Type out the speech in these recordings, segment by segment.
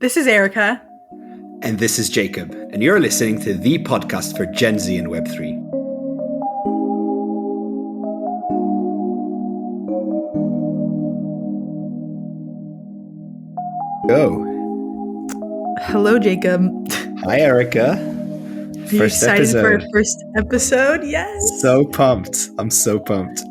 This is Erica. And this is Jacob, and you're listening to the podcast for Gen Z and Web3. Go. Hello, Jacob. Hi, Erica. Are you excited for our first episode? Yes. So pumped. I'm so pumped.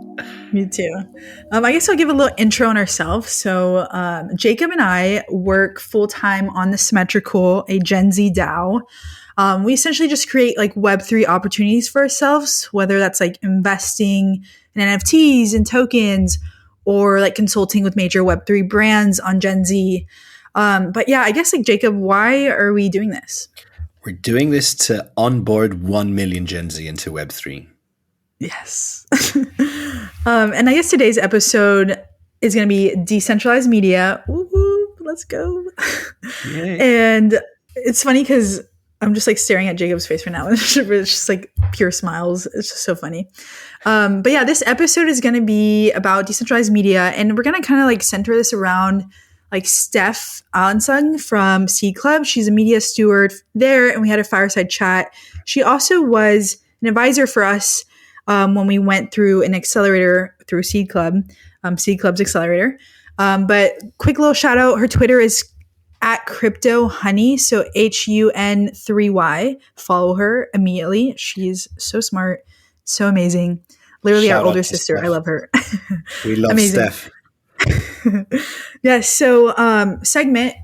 Me too. I guess I'll give a little intro on ourselves. So Jacob and I work full-time on the Symmetrical, a Gen Z DAO. We essentially just create like Web3 opportunities for ourselves, whether that's like investing in NFTs and tokens or like consulting with major Web3 brands on Gen Z. But yeah, I guess like Jacob, why are we doing this? We're doing this to onboard 1 million Gen Z into Web3. Yes. And I guess today's episode is going to be Decentralized Media. Woo-hoo, let's go. And it's funny because I'm just like staring at Jacob's face right now. It's just like pure smiles. It's just so funny. But yeah, this episode is going to be about decentralized media. And we're going to kind of like center this around like Steph Alensung from Seed Club. She's a media steward there. And we had a fireside chat. She also was an advisor for us when we went through an accelerator through Seed Club, Seed Club's accelerator. But quick little shout out. Her Twitter is at Crypto Honey. So HUN3Y. Follow her immediately. She's so smart, so amazing. Literally our older sister. Steph. I love her. We love Steph. Yeah. So segment,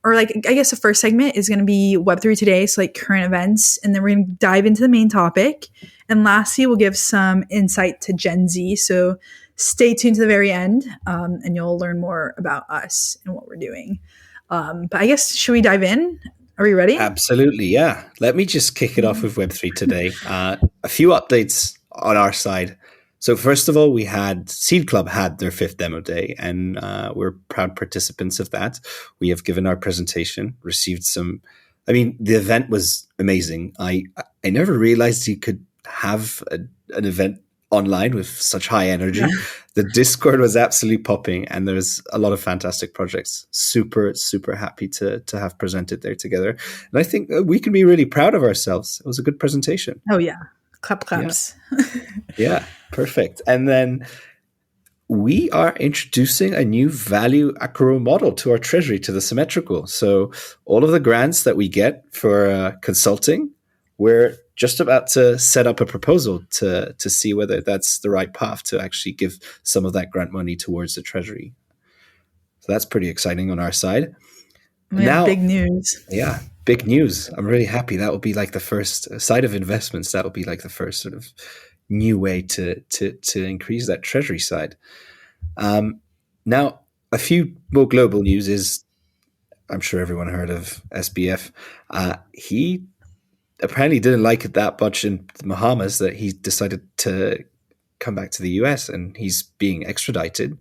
or like I guess the first segment is going to be Web3 Today. So like current events. And then we're going to dive into the main topic. And lastly, we'll give some insight to Gen Z. So stay tuned to the very end and you'll learn more about us and what we're doing. But I guess, should we dive in? Are we ready? Absolutely, yeah. Let me just kick it off with Web3 Today. A few updates on our side. So first of all, we had Seed Club had their 5th demo day, and we're proud participants of that. We have given our presentation, received some. I mean, the event was amazing. I never realized you could have an event online with such high energy. Yeah. The Discord was absolutely popping, and there's a lot of fantastic projects. Super, super happy to have presented there together. And I think we can be really proud of ourselves. It was a good presentation. Oh, yeah. Claps. Yeah, perfect. And then we are introducing a new value accrual model to our treasury, to the Symmetrical. So all of the grants that we get for consulting, we're just about to set up a proposal to see whether that's the right path to actually give some of that grant money towards the treasury. So that's pretty exciting on our side. Now, big news. Yeah, big news. I'm really happy. That will be like the first side of investments. That will be like the first sort of new way to increase that treasury side. Now, a few more global news is, I'm sure everyone heard of SBF. He apparently didn't like it that much in the Bahamas that he decided to come back to the US, and he's being extradited.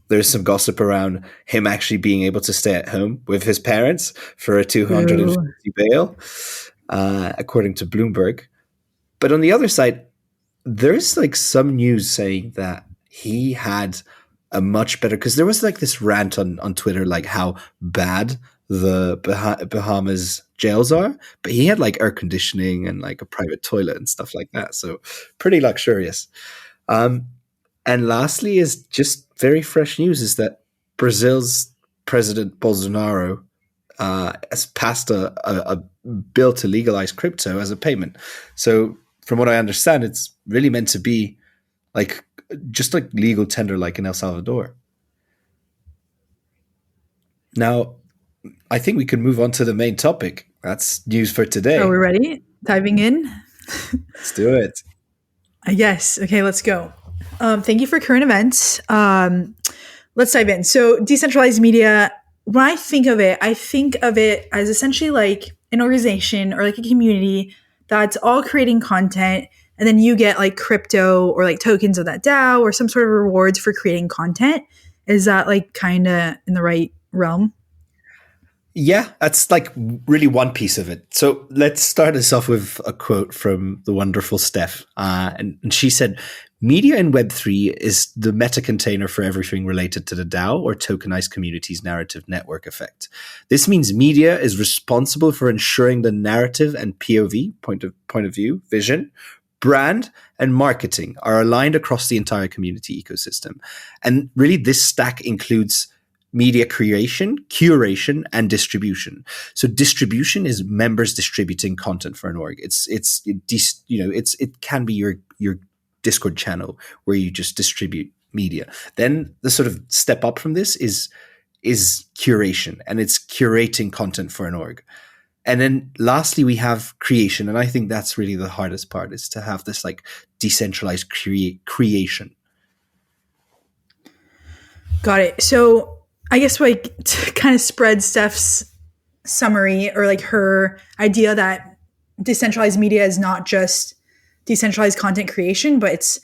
There's some gossip around him actually being able to stay at home with his parents for a $250 bail, according to Bloomberg. But on the other side, there's like some news saying that he had a much better, because there was like this rant on Twitter, like how bad the Bahamas jails are, but he had like air conditioning and like a private toilet and stuff like that. So pretty luxurious. And lastly is just very fresh news is that Brazil's President Bolsonaro has passed a bill to legalize crypto as a payment. So from what I understand, it's really meant to be like just like legal tender like in El Salvador. Now, I think we can move on to the main topic. That's news for today. Are we ready? Diving in? Let's do it. Yes. Okay, let's go. Thank you for current events. Let's dive in. So decentralized media, when I think of it as essentially like an organization or like a community that's all creating content, and then you get like crypto or like tokens of that DAO or some sort of rewards for creating content. Is that like kind of in the right realm? Yeah, that's like really one piece of it. So let's start us off with a quote from the wonderful Steph. And she said, Media in Web3 is the meta container for everything related to the DAO, or tokenized communities narrative network effect. This means media is responsible for ensuring the narrative and POV, point of view, vision, brand, and marketing are aligned across the entire community ecosystem. And really, this stack includes media creation, curation, and distribution. So distribution is members distributing content for an org. It can be your Discord channel where you just distribute media. Then the sort of step up from this is curation, and it's curating content for an org. And then lastly, we have creation. And I think that's really the hardest part, is to have this like decentralized creation. Got it. So I guess like to kind of spread Steph's summary, or like her idea that decentralized media is not just decentralized content creation, but it's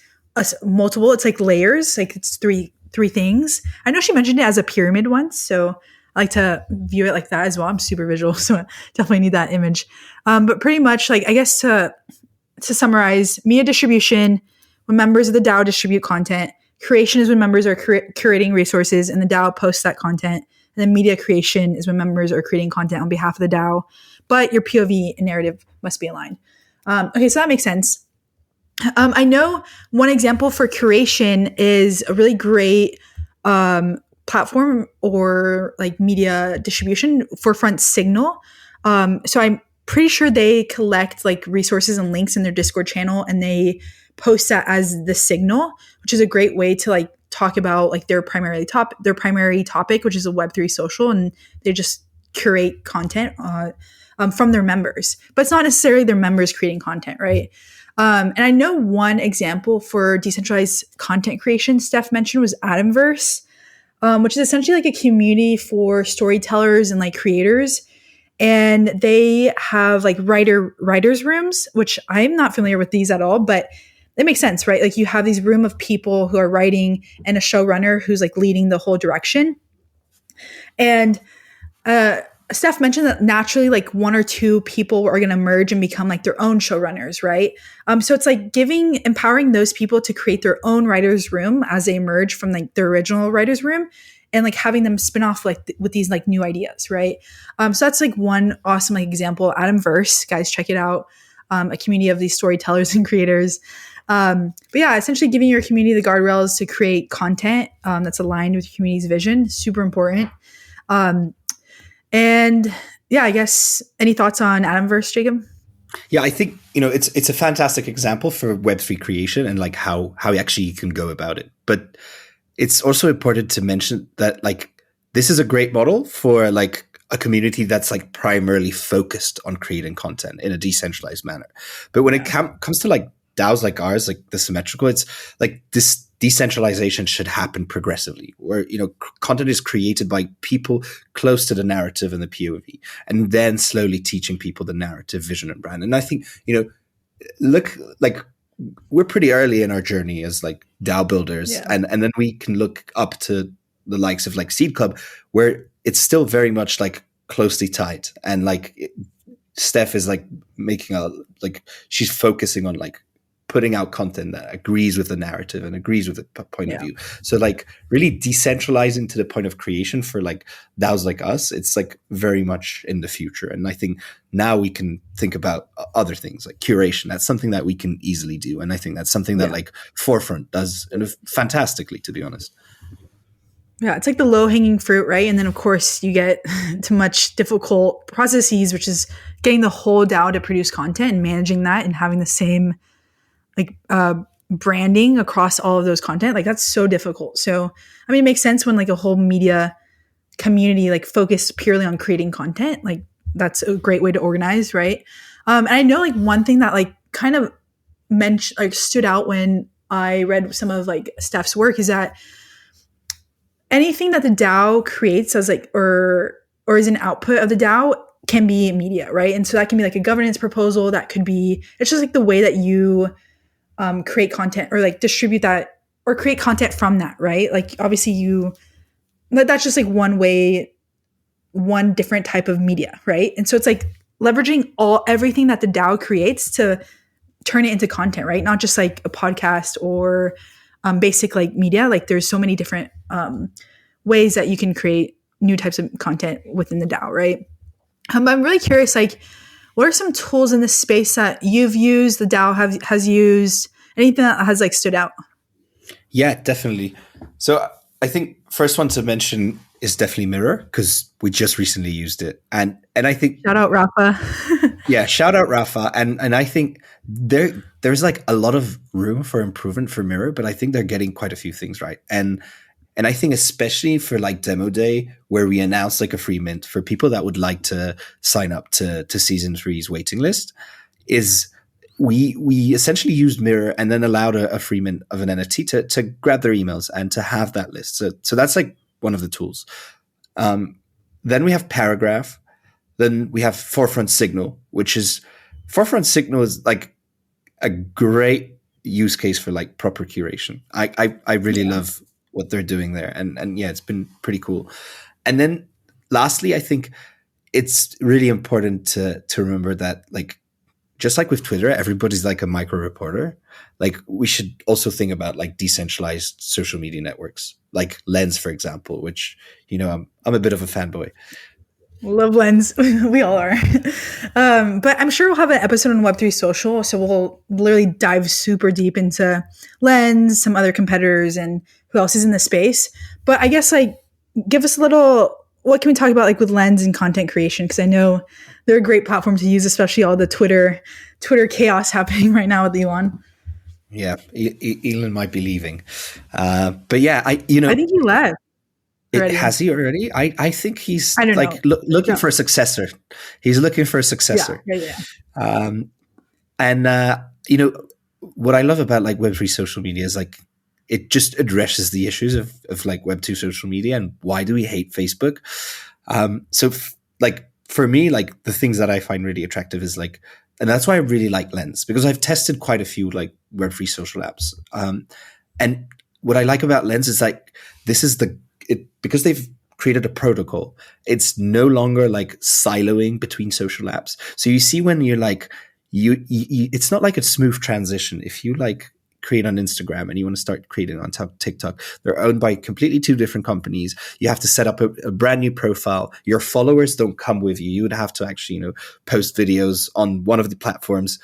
multiple, it's like layers, like it's three things. I know she mentioned it as a pyramid once, so I like to view it like that as well. I'm super visual, so I definitely need that image. But pretty much, like, I guess to summarize, media distribution, when members of the DAO distribute content. Creation is when members are curating resources and the DAO posts that content. And then media creation is when members are creating content on behalf of the DAO, but your POV and narrative must be aligned. Okay, so that makes sense. I know one example for curation is a really great platform or like media distribution for Front Signal. So I'm pretty sure they collect like resources and links in their Discord channel, and they post that as the signal, which is a great way to like talk about like their primary topic, which is a Web3 social, and they just curate content from their members. But it's not necessarily their members creating content, right? And I know one example for decentralized content creation Steph mentioned was Atomverse, which is essentially like a community for storytellers and like creators. And they have like writers rooms, which I'm not familiar with these at all, but it makes sense, right? Like you have these room of people who are writing and a showrunner who's like leading the whole direction. And Steph mentioned that naturally like one or two people are going to merge and become like their own showrunners, right? So it's like empowering those people to create their own writer's room as they emerge from like their original writer's room, and like having them spin off like with these like new ideas, right? So that's like one awesome like example. Atomverse, guys, check it out. A community of these storytellers and creators. But yeah, essentially giving your community the guardrails to create content that's aligned with your community's vision, super important. And yeah, I guess any thoughts on Atomverse, Jacob? Yeah, I think, it's a fantastic example for Web3 creation and like how actually you can go about it. But it's also important to mention that like this is a great model for like a community that's like primarily focused on creating content in a decentralized manner. But when it comes to like DAOs like ours, like the Symmetrical, it's like this decentralization should happen progressively, where content is created by people close to the narrative and the POV, and then slowly teaching people the narrative, vision, and brand. And I think look, like we're pretty early in our journey as like DAO builders, and then we can look up to the likes of like Seed Club, where it's still very much like closely tied, and like Steph is like she's focusing on like putting out content that agrees with the narrative and agrees with the point of view. So like really decentralizing to the point of creation for like DAOs like us, it's like very much in the future. And I think now we can think about other things like curation. That's something that we can easily do. And I think that's something that like Forefront does fantastically, to be honest. Yeah, it's like the low-hanging fruit, right? And then, of course, you get to much difficult processes, which is getting the whole DAO to produce content and managing that and having the same like branding across all of those content. Like that's so difficult. So, I mean, it makes sense when like a whole media community like focus purely on creating content. Like that's a great way to organize, right? And I know like one thing that like kind of stood out when I read some of like Steph's work is that anything that the DAO creates as like or is an output of the DAO can be media, right? And so that can be like a governance proposal. That could be, it's just like the way that you create content or like distribute that or create content from that, right? Like obviously that's just like one different type of media, right? And so it's like leveraging everything that the DAO creates to turn it into content, right? Not just like a podcast or basic like media. Like there's so many different ways that you can create new types of content within the DAO, right? I'm really curious, like, what are some tools in this space that you've used, the DAO has used, anything that has like stood out? Yeah, definitely. So I think first one to mention is definitely Mirror, because we just recently used it, and I think Shout out Rafa. yeah, shout out Rafa, and I think there's like a lot of room for improvement for Mirror, but I think they're getting quite a few things right, and I think especially for like demo day, where we announce like a free mint for people that would like to sign up to season 3's waiting list, is we essentially used Mirror and then allowed a free mint of an NFT to grab their emails and to have that list. So that's like one of the tools. Then we have Paragraph. Then we have Forefront Signal, which is Forefront Signal is like a great use case for like proper curation. I really love what they're doing there, and yeah, it's been pretty cool. And then lastly, I think it's really important to remember that, like, just like with Twitter, everybody's like a micro reporter. Like, we should also think about like decentralized social media networks, like Lens, for example, which, you know, I'm a bit of a fanboy. Love Lens. We all are. But I'm sure we'll have an episode on Web3 Social. So we'll literally dive super deep into Lens, some other competitors, and who else is in the space. But I guess, like, give us a little, what can we talk about, like, with Lens and content creation? Because I know they're a great platform to use, especially all the Twitter chaos happening right now with Elon. Yeah, Elon might be leaving. But yeah, I think he left. Has he already? I think he's like looking for a successor. He's looking for a successor. Yeah. And you know, what I love about like Web3 social media is like it just addresses the issues of like Web2 social media and why do we hate Facebook. Like for me, like the things that I find really attractive is like, and that's why I really like Lens, because I've tested quite a few like Web3 social apps. And what I like about Lens is like this is because they've created a protocol, it's no longer like siloing between social apps. So you see when you're like, it's not like a smooth transition. If you like create on Instagram and you want to start creating on TikTok, they're owned by completely two different companies. You have to set up a brand new profile. Your followers don't come with you. You would have to actually, you know, post videos on one of the platforms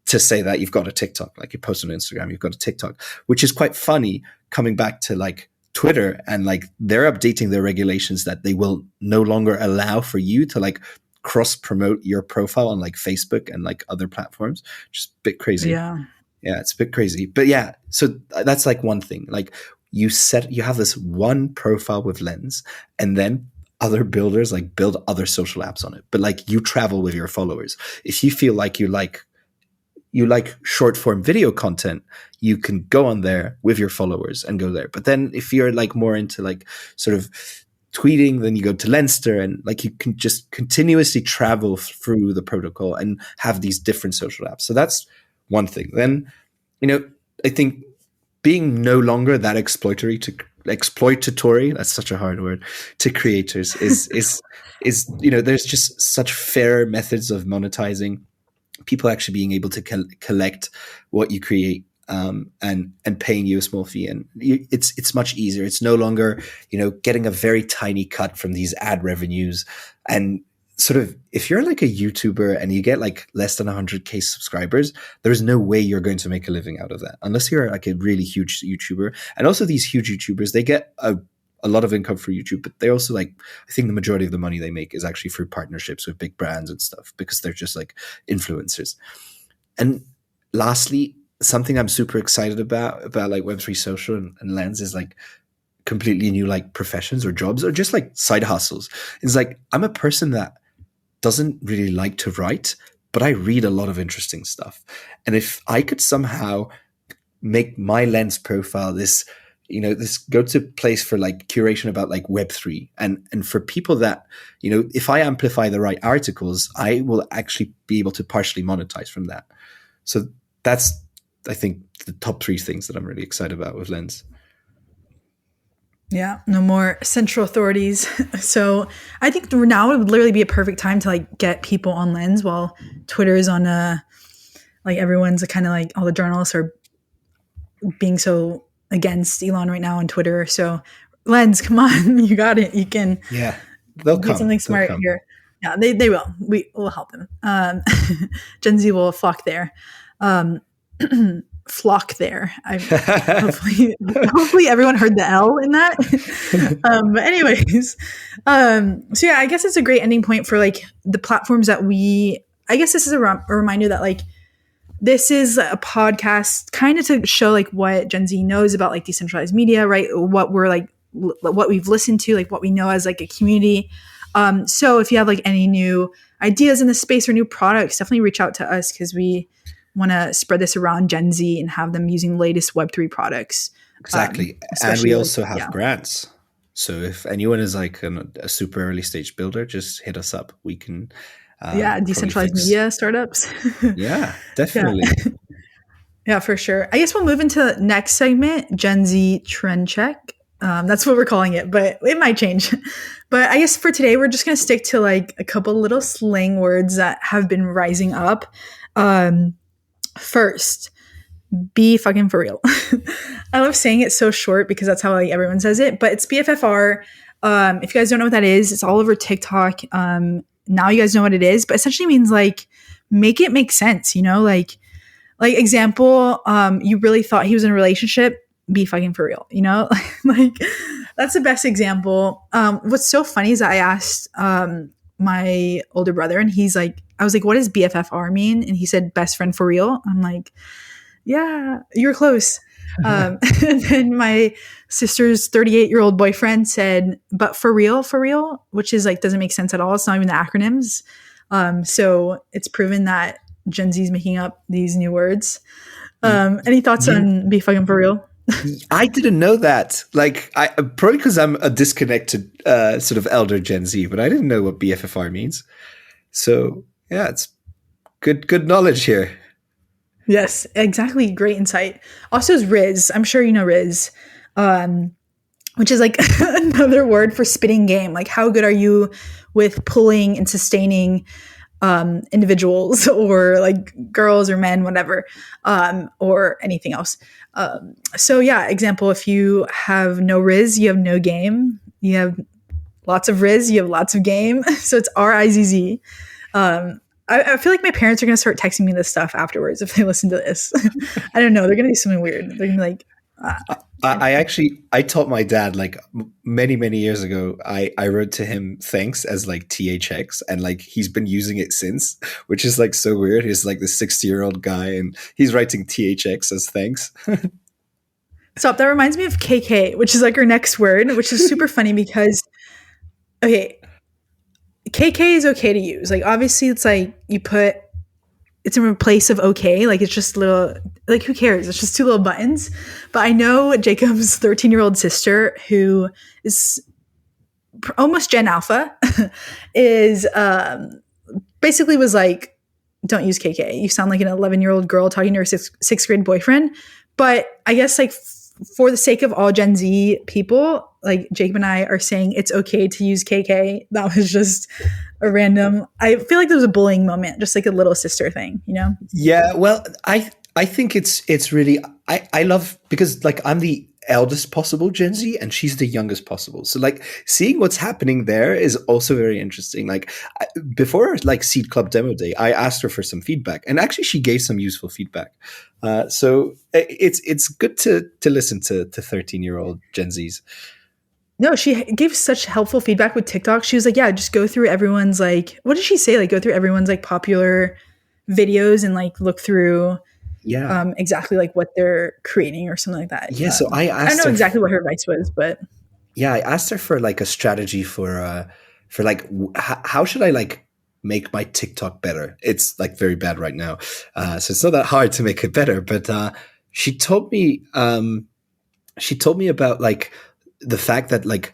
to say that you've got a TikTok. Like you post on Instagram, you've got a TikTok, which is quite funny coming back to like Twitter, and like they're updating their regulations that they will no longer allow for you to like cross promote your profile on like Facebook and like other platforms, which is a bit crazy. Yeah, it's a bit crazy. But yeah, so that's like one thing. Like you have this one profile with Lens, and then other builders like build other social apps on it. But like you travel with your followers. If you feel like you like short form video content, you can go on there with your followers and go there. But then if you're like more into like sort of tweeting, then you go to Lenster, and like you can just continuously travel through the protocol and have these different social apps. So that's one thing. Then, you know, I think being no longer that exploitatory, that's such a hard word, to creators is you know, there's just such fairer methods of monetizing, people actually being able to collect what you create, and paying you a small fee, and it's much easier. It's no longer, you know, getting a very tiny cut from these ad revenues. And sort of, if you're like a YouTuber and you get like less than 100K subscribers, there's no way you're going to make a living out of that unless you're like a really huge YouTuber. And also these huge YouTubers, they get a lot of income for YouTube, but they also like, I think the majority of the money they make is actually through partnerships with big brands and stuff, because they're just like influencers. And lastly, something I'm super excited about like Web3 social and Lens is like completely new like professions or jobs or just like side hustles. It's like, I'm a person that doesn't really like to write, but I read a lot of interesting stuff. And if I could somehow make my Lens profile this, you know, this go-to place for like curation about like Web3, and for people that, you know, if I amplify the right articles, I will actually be able to partially monetize from that. So that's, I think, the top 3 things that I'm really excited about with Lens. Yeah, no more central authorities. So I think now would literally be a perfect time to like get people on Lens while Twitter is on a like everyone's kind of like all the journalists are being so against Elon right now on Twitter. So Lens, come on, you got it. You can Yeah, they'll do come. something They'll smart come. here. Yeah, they will. We will help them. Gen Z will flock there. Um, flock there. I hopefully everyone heard the L in that. But anyways, so yeah, I guess it's a great ending point for like the platforms that we. I guess this is a reminder that like this is a podcast kind of to show like what Gen Z knows about like decentralized media, right? What we're like, what we've listened to, like what we know as like a community. So if you have like any new ideas in the space or new products, definitely reach out to us because we want to spread this around Gen Z and have them using the latest Web3 products. Exactly. And we Especially like, also have yeah. grants. So if anyone is like a super early stage builder, just hit us up. We can Decentralized media startups. Yeah, definitely. Yeah. Yeah, for sure. I guess we'll move into the next segment, Gen Z trend check. That's what we're calling it, but it might change. But I guess for today, we're just going to stick to like a couple little slang words that have been rising up. First, be fucking for real. I love saying it so short because that's how like everyone says it, but it's BFFR. If you guys don't know what that is, it's all over TikTok. Now you guys know what it is, but essentially means like make it make sense, you know, like example, you really thought he was in a relationship, be fucking for real, you know? Like that's the best example. What's so funny is that I asked my older brother and he's like, I was like, what does BFFR mean? And he said best friend for real. I'm like, yeah, you're close. And then my sister's 38-year-old boyfriend said, but for real, which is like doesn't make sense at all. It's not even the acronyms. So it's proven that Gen Z is making up these new words. Any thoughts on be fucking for real? I didn't know that. Like, I probably because I'm a disconnected sort of elder Gen Z, but I didn't know what BFFR means. So yeah, it's good knowledge here. Yes, exactly. Great insight. Also, is Riz. I'm sure you know Riz, which is like another word for spitting game. Like, how good are you with pulling and sustaining individuals or like girls or men, whatever, or anything else. So yeah, example, if you have no Riz, you have no game. You have lots of Riz, you have lots of game. So it's RIZZ. I feel like my parents are going to start texting me this stuff afterwards if they listen to this. I don't know. They're going to do something weird. They're going to be like, I taught my dad like many years ago. I wrote to him thanks as like THX, and like he's been using it since, which is like so weird. He's like this 60-year-old guy, and he's writing THX as thanks. Stop. That reminds me of KK, which is like our next word, which is super funny because okay, KK is okay to use. Like obviously, it's like you put it's in place of okay. Like it's just little, like who cares? It's just two little buttons. But I know Jacob's 13-year-old sister, who is almost Gen Alpha, is basically was like, don't use KK. You sound like an 11-year-old girl talking to her sixth grade boyfriend. But I guess like for the sake of all Gen Z people, like Jacob and I are saying it's okay to use KK. That was just a random, I feel like there was a bullying moment, just like a little sister thing, you know? Yeah, well, I think it's really I love because like I'm the eldest possible Gen Z and she's the youngest possible. So like seeing what's happening there is also very interesting. Like before like Seed Club demo day, I asked her for some feedback and actually she gave some useful feedback. So it's good to listen to 13-year-old Gen Zs. No, she gave such helpful feedback with TikTok. She was like, yeah, just go through everyone's like, what did she say? Like go through everyone's like popular videos and like look through exactly like what they're creating or something like that. Yeah, so I don't know exactly what her advice was, but yeah, I asked her for like a strategy for like how should I like make my TikTok better? It's like very bad right now, so it's not that hard to make it better. But she told me about like the fact that like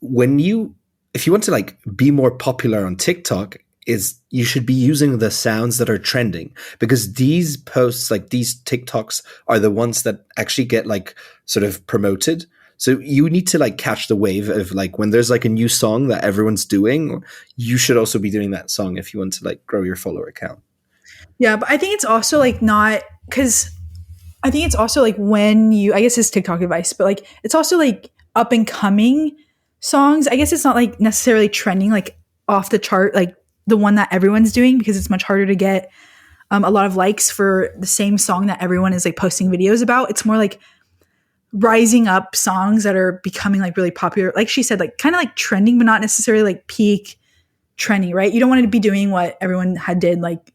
if you want to like be more popular on TikTok, is you should be using the sounds that are trending, because these posts, like these TikToks, are the ones that actually get like sort of promoted. So you need to like catch the wave of like when there's like a new song that everyone's doing, you should also be doing that song if you want to like grow your follower account. Yeah, but I think it's also like not because I think it's also like when you, I guess it's TikTok advice, but like it's also like up and coming songs. I guess it's not like necessarily trending like off the chart, like the one that everyone's doing because it's much harder to get a lot of likes for the same song that everyone is like posting videos about. It's more like rising up songs that are becoming like really popular. Like she said, like kind of like trending, but not necessarily like peak trending, right? You don't want to be doing what everyone had did like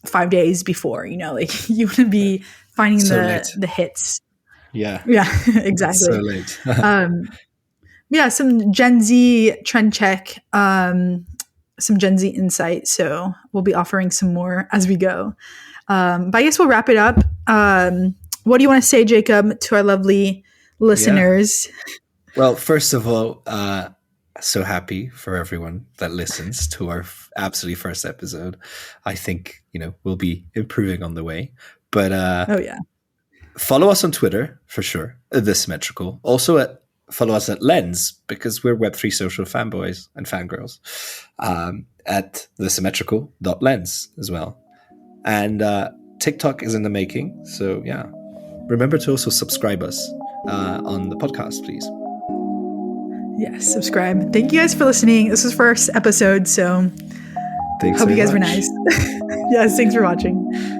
5 days before, you know, like you want to be finding So late. the hits. Yeah. Yeah, It's so exactly. late. Yeah, some Gen Z trend check, some Gen Z insight. So we'll be offering some more as we go. But I guess we'll wrap it up. What do you want to say, Jacob, to our lovely listeners? Well, first of all, so happy for everyone that listens to our absolutely first episode. I think, we'll be improving on the way. But Oh, yeah. follow us on Twitter for sure, The Symmetrical. Also follow us at Lens because we're Web3 social fanboys and fangirls at thesymmetrical.lens as well. And TikTok is in the making. So yeah, remember to also subscribe us on the podcast, please. Yes, subscribe. Thank you guys for listening. This was first episode, so Thanks hope you guys very were much. nice. Yes, thanks for watching.